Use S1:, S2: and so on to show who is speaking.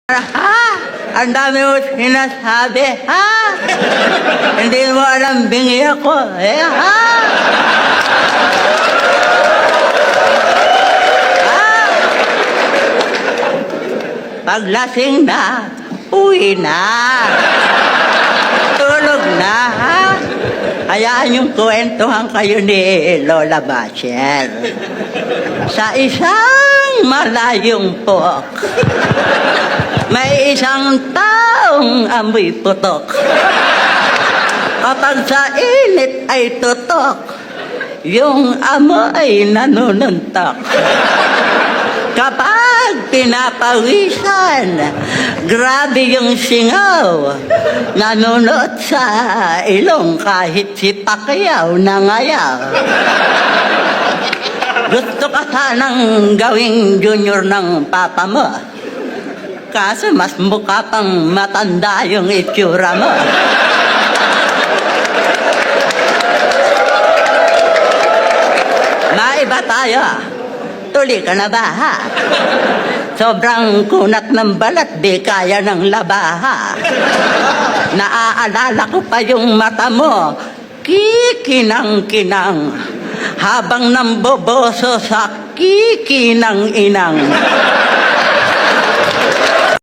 S1: Ha? Ang dami mo sinasabi, ha? Hindi mo alam bingi ako, eh, ha? Ha? Paglasing na, uwi na. Tulog na, ha? Hayaan yung kwentuhan kayo ni Lola Bachel. Sa isang malayong pok, may isang taong amoy putok. Kapag sa init ay tutok, yung amoy nanununtok. Kapag pinapawisan, grabe yung singaw. Nanunot sa ilong kahit si Pacquiao nangayaw. Gusto ka sanang gawing junior ng papa mo. Kaso mas mukha pang matanda yung itsura mo. Maiba tayo. Tuli ka na ba, ha? Sobrang kunat ng balat, di kaya ng labaha. Naaalala ko pa yung mata mo, kikinang-kinang, habang namboboso sa kikinang-inang.